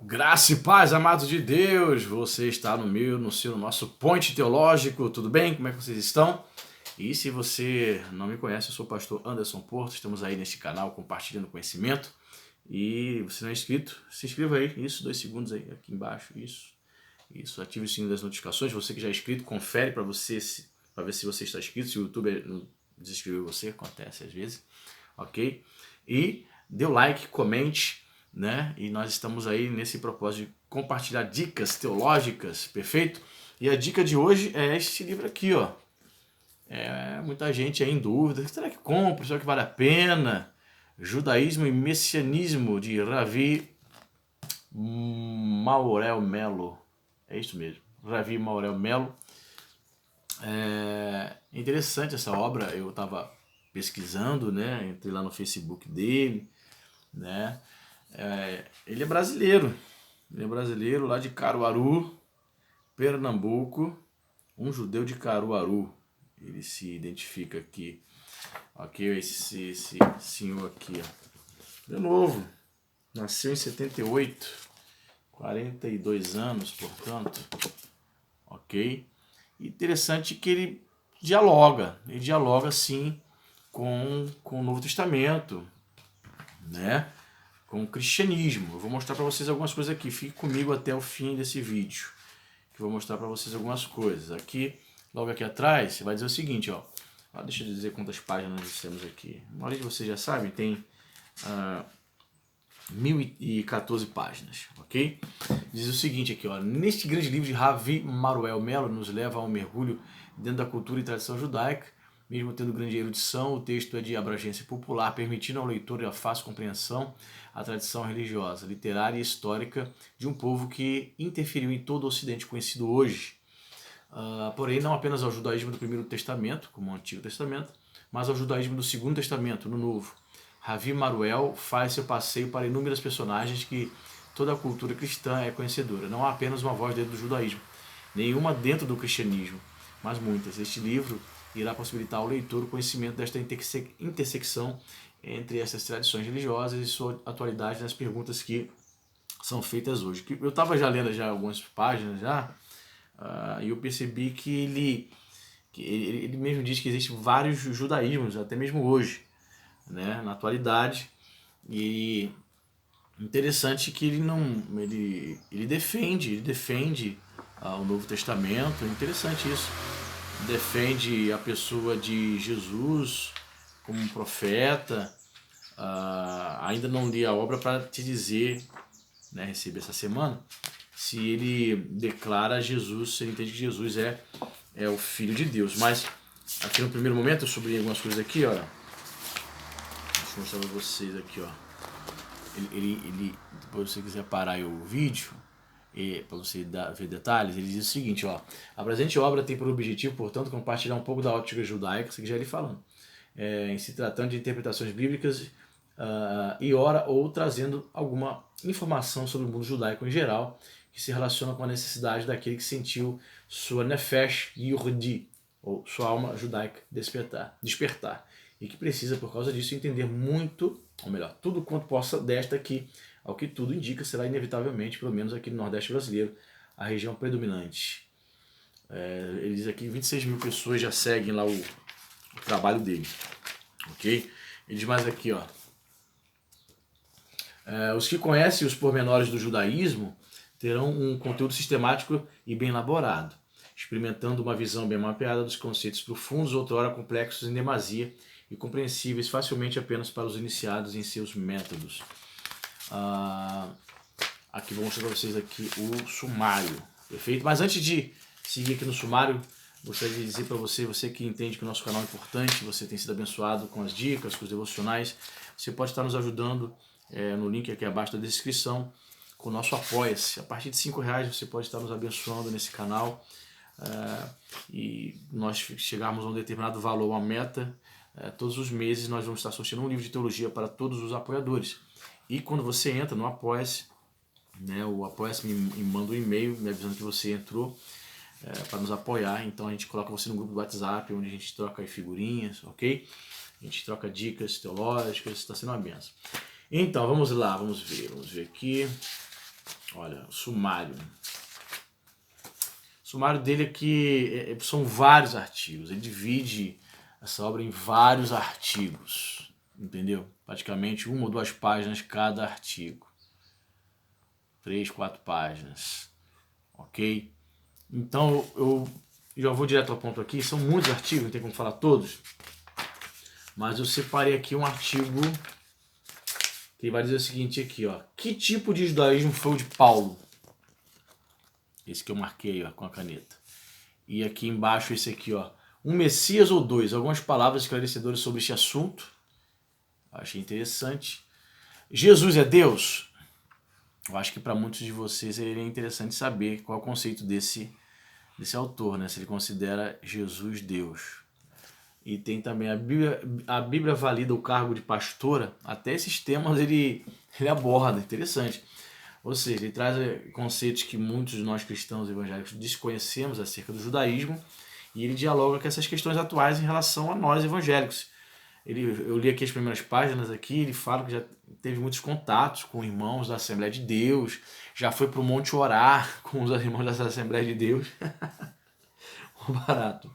Graça e paz, amados de Deus, você está no nosso Point Teológico, tudo bem? Como é que vocês estão? E se você não me conhece, eu sou o pastor Anderson Porto, estamos aí neste canal compartilhando conhecimento. E você não é inscrito, se inscreva aí, isso, 2 segundos aí, aqui embaixo, isso, ative o sininho das notificações, você que já é inscrito, confere para ver se você está inscrito, se o YouTube não desinscreveu você, acontece às vezes, ok? E dê o like, comente, né? E nós estamos aí nesse propósito de compartilhar dicas teológicas, perfeito? E a dica de hoje é este livro aqui, ó. Muita gente aí em dúvida, será que compro, será que vale a pena? Judaísmo e Messianismo, de Ravi Maurel Melo. É isso mesmo, Ravi Maurel Melo. É interessante essa obra, eu estava pesquisando, né? Entrei lá no Facebook dele, né? Ele é brasileiro lá de Caruaru, Pernambuco, um judeu de Caruaru. Ele se identifica aqui, ok? Esse senhor aqui, ó. De novo, nasceu em 78, 42 anos, portanto, ok? Interessante que ele dialoga sim com o Novo Testamento, né? Com o cristianismo. Eu vou mostrar para vocês algumas coisas aqui. Fique comigo até o fim desse vídeo, que eu vou mostrar para vocês algumas coisas. Aqui, logo aqui atrás, você vai dizer o seguinte, ó. Deixa eu dizer quantas páginas nós temos aqui. A maioria de vocês já sabem, tem 1014 páginas, ok? Diz o seguinte aqui, ó. Neste grande livro de Ravi Maruel Melo, nos leva a um mergulho dentro da cultura e tradição judaica. Mesmo tendo grande erudição, o texto é de abrangência popular, permitindo ao leitor a fácil compreensão a tradição religiosa, literária e histórica de um povo que interferiu em todo o Ocidente conhecido hoje. Porém, não apenas ao judaísmo do Primeiro Testamento, como o Antigo Testamento, mas ao judaísmo do Segundo Testamento, no Novo. Ravi Maruel faz seu passeio para inúmeras personagens que toda a cultura cristã é conhecedora. Não há apenas uma voz dentro do judaísmo, nenhuma dentro do cristianismo, mas muitas. Este livro irá possibilitar ao leitor o conhecimento desta intersecção entre essas tradições religiosas e sua atualidade nas perguntas que são feitas hoje. Eu estava já lendo já algumas páginas já, e eu percebi que ele mesmo diz que existem vários judaísmos, até mesmo hoje, né, na atualidade. E interessante que ele defende o Novo Testamento. É interessante isso. Defende a pessoa de Jesus como um profeta. Ainda não li a obra para te dizer, né, recebi essa semana, se ele declara Jesus, se ele entende que Jesus é o Filho de Deus. Mas aqui no primeiro momento eu sublinhei algumas coisas aqui, ó. Deixa eu mostrar para vocês aqui, ó. Ele depois se você quiser parar aí o vídeo, para você ver detalhes, ele diz o seguinte, ó. A presente obra tem por objetivo, portanto, compartilhar um pouco da ótica judaica, isso que já ele falando, em se tratando de interpretações bíblicas, e ora ou trazendo alguma informação sobre o mundo judaico em geral, que se relaciona com a necessidade daquele que sentiu sua nefesh yehudi, ou sua alma judaica despertar, e que precisa, por causa disso, entender muito, ou melhor, tudo quanto possa desta que, ao que tudo indica, será inevitavelmente, pelo menos aqui no Nordeste brasileiro, a região predominante. Ele diz aqui que 26 mil pessoas já seguem lá o trabalho dele, ok? Ele diz mais aqui, ó. Os que conhecem os pormenores do judaísmo terão um conteúdo sistemático e bem elaborado, experimentando uma visão bem mapeada dos conceitos profundos, outrora complexos em demasia e compreensíveis facilmente apenas para os iniciados em seus métodos. Aqui vou mostrar para vocês aqui o sumário, perfeito? Mas antes de seguir aqui no sumário, gostaria de dizer para você que entende que o nosso canal é importante, você tem sido abençoado com as dicas, com os devocionais, você pode estar nos ajudando no link aqui abaixo da descrição, com o nosso Apoia-se. A partir de R$5 você pode estar nos abençoando nesse canal, e nós chegarmos a um determinado valor, uma meta, todos os meses nós vamos estar sorteando um livro de teologia para todos os apoiadores. E quando você entra no Apoia-se, né, o Apoia-se me manda um e-mail me avisando que você entrou para nos apoiar. Então a gente coloca você no grupo do WhatsApp, onde a gente troca figurinhas, ok? A gente troca dicas teológicas, está sendo uma benção. Então, vamos lá, vamos ver aqui. Olha, o sumário. O sumário dele aqui são vários artigos. Ele divide essa obra em vários artigos, entendeu? Praticamente 1 ou 2 páginas cada artigo. 3, 4 páginas, ok? Então eu já vou direto ao ponto aqui. São muitos artigos, não tem como falar todos, mas eu separei aqui um artigo que vai dizer o seguinte aqui, ó. Que tipo de judaísmo foi o de Paulo? Esse que eu marquei, ó, com a caneta. E aqui embaixo esse aqui, ó. Um Messias ou dois? Algumas palavras esclarecedoras sobre este assunto. Achei interessante. Jesus é Deus? Eu acho que para muitos de vocês seria interessante saber qual é o conceito desse autor, né? Se ele considera Jesus Deus. E tem também a Bíblia valida o cargo de pastora. Até esses temas ele aborda, interessante. Ou seja, ele traz conceitos que muitos de nós cristãos evangélicos desconhecemos acerca do judaísmo, e ele dialoga com essas questões atuais em relação a nós evangélicos. Eu li aqui as primeiras páginas aqui, ele fala que já teve muitos contatos com irmãos da Assembleia de Deus, já foi para o monte orar com os irmãos da Assembleia de Deus. Barato.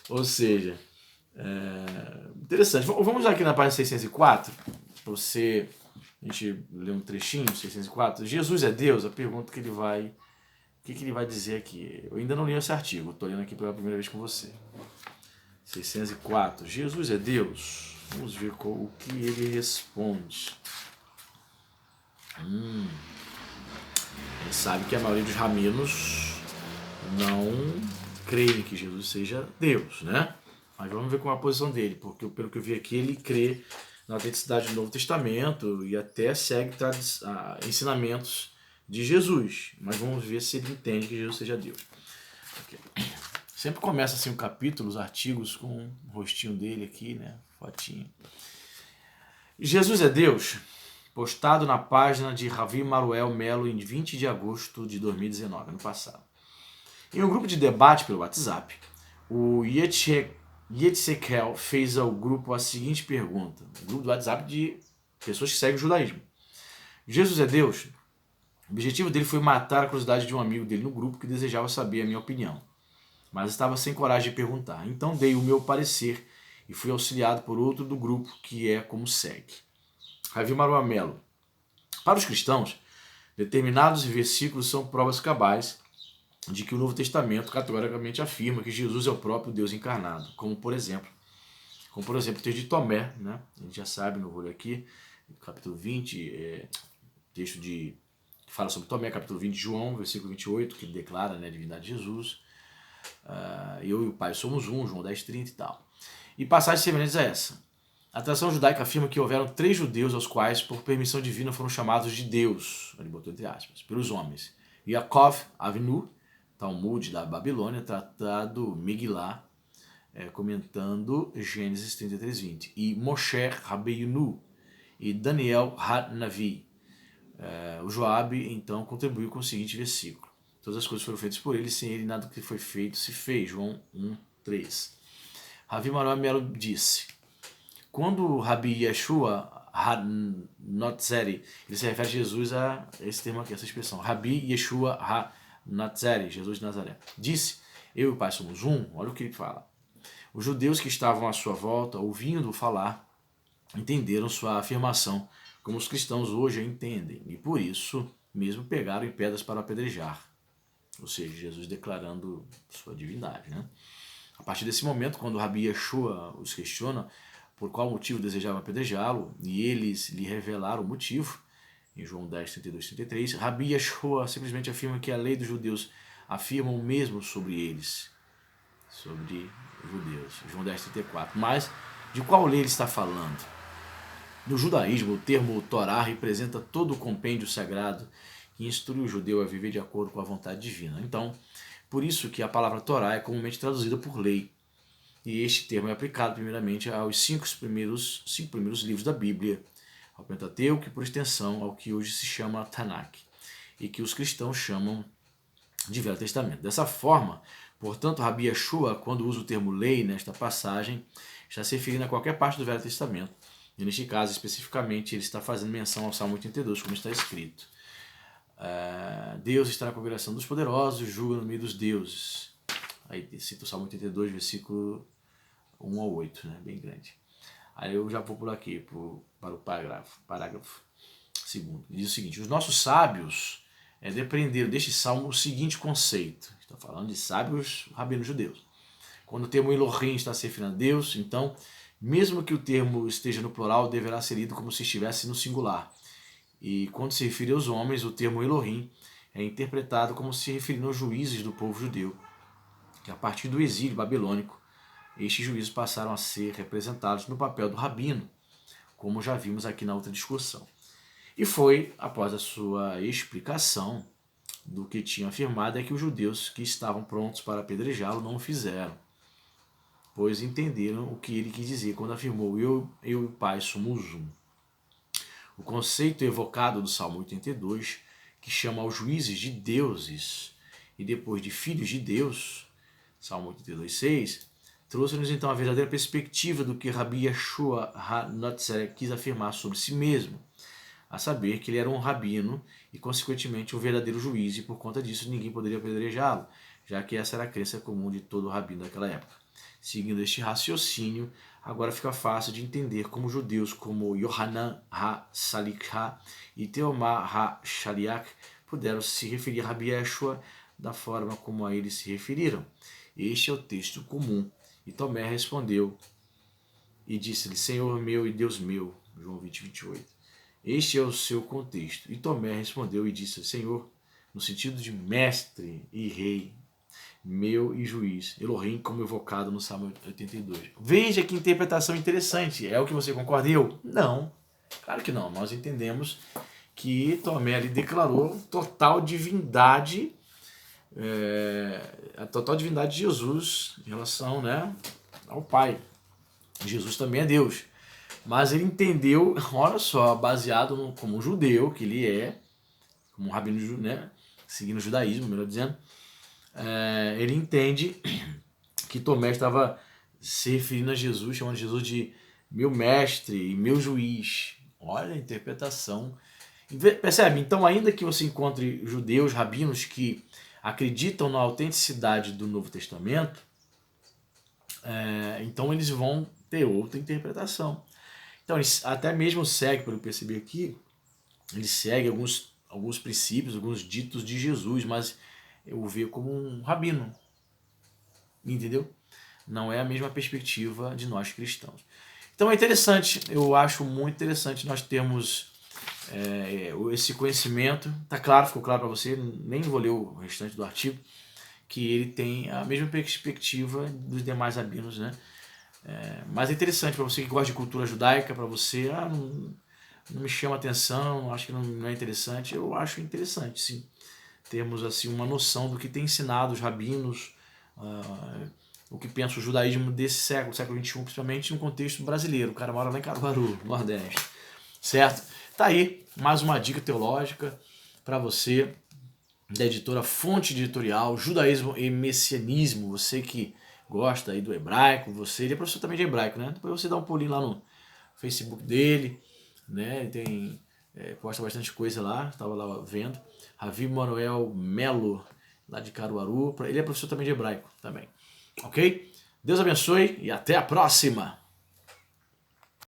Ou seja, interessante. Vamos aqui na página 604, para você, a gente ler um trechinho, 604. Jesus é Deus? A pergunta que ele vai... O que ele vai dizer aqui? Eu ainda não li esse artigo, estou lendo aqui pela primeira vez com você. 604. Jesus é Deus? Vamos ver o que ele responde. Ele sabe que a maioria dos rabinos não creem que Jesus seja Deus, né? Mas vamos ver qual é a posição dele, porque pelo que eu vi aqui, ele crê na autenticidade do Novo Testamento e até segue ensinamentos de Jesus. Mas vamos ver se ele entende que Jesus seja Deus. Okay. Sempre começa assim o capítulo, os artigos com o rostinho dele aqui, né? Fotinho. Jesus é Deus? Postado na página de Ravi Maruel Melo em 20 de agosto de 2019, ano passado. Em um grupo de debate pelo WhatsApp, o Yetzekel fez ao grupo a seguinte pergunta. Um grupo do WhatsApp de pessoas que seguem o judaísmo. Jesus é Deus? O objetivo dele foi matar a curiosidade de um amigo dele no grupo que desejava saber a minha opinião, mas estava sem coragem de perguntar. Então dei o meu parecer e fui auxiliado por outro do grupo, que é como segue. Ravi Maruel Melo. Para os cristãos, determinados versículos são provas cabais de que o Novo Testamento categoricamente afirma que Jesus é o próprio Deus encarnado, como por exemplo o texto de Tomé, né? A gente já sabe, não vou ler aqui, capítulo 20, texto que fala sobre Tomé, capítulo 20 de João, versículo 28, que declara, né, a divindade de Jesus. Eu e o Pai somos um, João 10:30 e tal. E passagens semelhantes a essa. A tradição judaica afirma que houveram 3 judeus aos quais, por permissão divina, foram chamados de Deus, ele botou entre aspas, pelos homens. Yaakov Avinu, Talmud da Babilônia, tratado Megillah, comentando Gênesis 33:20. E Moshe Rabbeinu e Daniel Hanavi. O Joabe, então, contribuiu com o seguinte versículo. Todas as coisas foram feitas por ele, sem ele nada do que foi feito se fez. João 1:3. Ravi Maruel Melo disse: quando Rabi Yeshua HaNatzeri, ele se refere a Jesus a esse termo aqui, essa expressão. Rabi Yeshua HaNatzeri, Jesus de Nazaré, disse: eu e o Pai somos um. Olha o que ele fala. Os judeus que estavam à sua volta, ouvindo-o falar, entenderam sua afirmação como os cristãos hoje a entendem, e por isso mesmo pegaram em pedras para apedrejar. Ou seja, Jesus declarando sua divindade, né? A partir desse momento, quando Rabi Yeshua os questiona por qual motivo desejava apedrejá-lo, e eles lhe revelaram o motivo, em João 10:32-33, Rabi Yeshua simplesmente afirma que a lei dos judeus afirma o mesmo sobre eles, sobre os judeus, João 10:34. Mas de qual lei ele está falando? No judaísmo, o termo Torá representa todo o compêndio sagrado que instrui o judeu a viver de acordo com a vontade divina. Então, por isso que a palavra Torá é comumente traduzida por lei. E este termo é aplicado primeiramente aos 5 primeiros livros da Bíblia, ao Pentateuco e, por extensão, ao que hoje se chama Tanakh, e que os cristãos chamam de Velho Testamento. Dessa forma, portanto, Rabi Yeshua, quando usa o termo lei nesta passagem, está se referindo a qualquer parte do Velho Testamento. E neste caso, especificamente, ele está fazendo menção ao Salmo 82, como está escrito. Deus está na congregação dos poderosos, julga no meio dos deuses. Aí cita o Salmo 82, versículo 1 ao 8, né? Bem grande. Aí eu já vou pular aqui para o parágrafo segundo. Diz o seguinte: os nossos sábios depreenderam deste salmo o seguinte conceito. Está falando de sábios rabinos judeus. Quando o termo Elohim está se referindo a Deus, então, mesmo que o termo esteja no plural, deverá ser lido como se estivesse no singular. E quando se refere aos homens, o termo Elohim é interpretado como se referindo aos juízes do povo judeu, que a partir do exílio babilônico, estes juízes passaram a ser representados no papel do rabino, como já vimos aqui na outra discussão. E foi após a sua explicação do que tinha afirmado é que os judeus que estavam prontos para apedrejá-lo não o fizeram, pois entenderam o que ele quis dizer quando afirmou: eu e o Pai somos um. O conceito evocado do Salmo 82, que chama aos juízes de deuses e depois de filhos de Deus, Salmo 82:6, trouxe-nos então a verdadeira perspectiva do que Rabi Yeshua HaNotzerek quis afirmar sobre si mesmo, a saber que ele era um rabino e, consequentemente, um verdadeiro juiz, e por conta disso ninguém poderia apedrejá-lo, já que essa era a crença comum de todo rabino daquela época. Seguindo este raciocínio, agora fica fácil de entender como judeus como Yohanan HaSalikha e Teomar HaShaliach puderam se referir a Rabi Yeshua da forma como a ele se referiram. Este é o texto comum. E Tomé respondeu e disse-lhe: Senhor meu e Deus meu. João 20:28. Este é o seu contexto. E Tomé respondeu e disse: Senhor, no sentido de mestre e rei, meu e juiz, Elohim, como evocado no Salmo 82. Veja que interpretação interessante. É o que você concorda? Eu? Não. Claro que não. Nós entendemos que Tomé ali declarou total divindade, a total divindade de Jesus em relação, né, ao Pai. Jesus também é Deus. Mas ele entendeu, olha só, baseado como um judeu que ele é, como um rabino, né, seguindo o judaísmo, melhor dizendo, ele entende que Tomé estava se referindo a Jesus, chamando Jesus de meu mestre e meu juiz. Olha a interpretação. Percebe? Então, ainda que você encontre judeus, rabinos que acreditam na autenticidade do Novo Testamento, então eles vão ter outra interpretação. Então, eles até mesmo seguem, pelo que eu percebi aqui, eles seguem alguns princípios, alguns ditos de Jesus, mas eu o vejo como um rabino, entendeu? Não é a mesma perspectiva de nós cristãos. Então é interessante, eu acho muito interessante nós termos esse conhecimento. Tá claro, ficou claro para você, nem vou ler o restante do artigo, que ele tem a mesma perspectiva dos demais rabinos, né? Mas é interessante para você que gosta de cultura judaica, para você, não me chama atenção, acho que não é interessante. Eu acho interessante, sim. Temos assim uma noção do que tem ensinado os rabinos, o que pensa o judaísmo desse século XXI, principalmente no contexto brasileiro. O cara mora lá em Caruaru, Nordeste, certo? Tá aí mais uma dica teológica para você, da editora Fonte Editorial, Judaísmo e Messianismo. Você que gosta aí do hebraico, ele é professor também de hebraico, né? Depois você dá um pulinho lá no Facebook dele, né? Ele tem posta bastante coisa lá, estava lá vendo. Ravi Manuel Melo, lá de Caruaru, ele é professor também de hebraico também. Ok? Deus abençoe e até a próxima!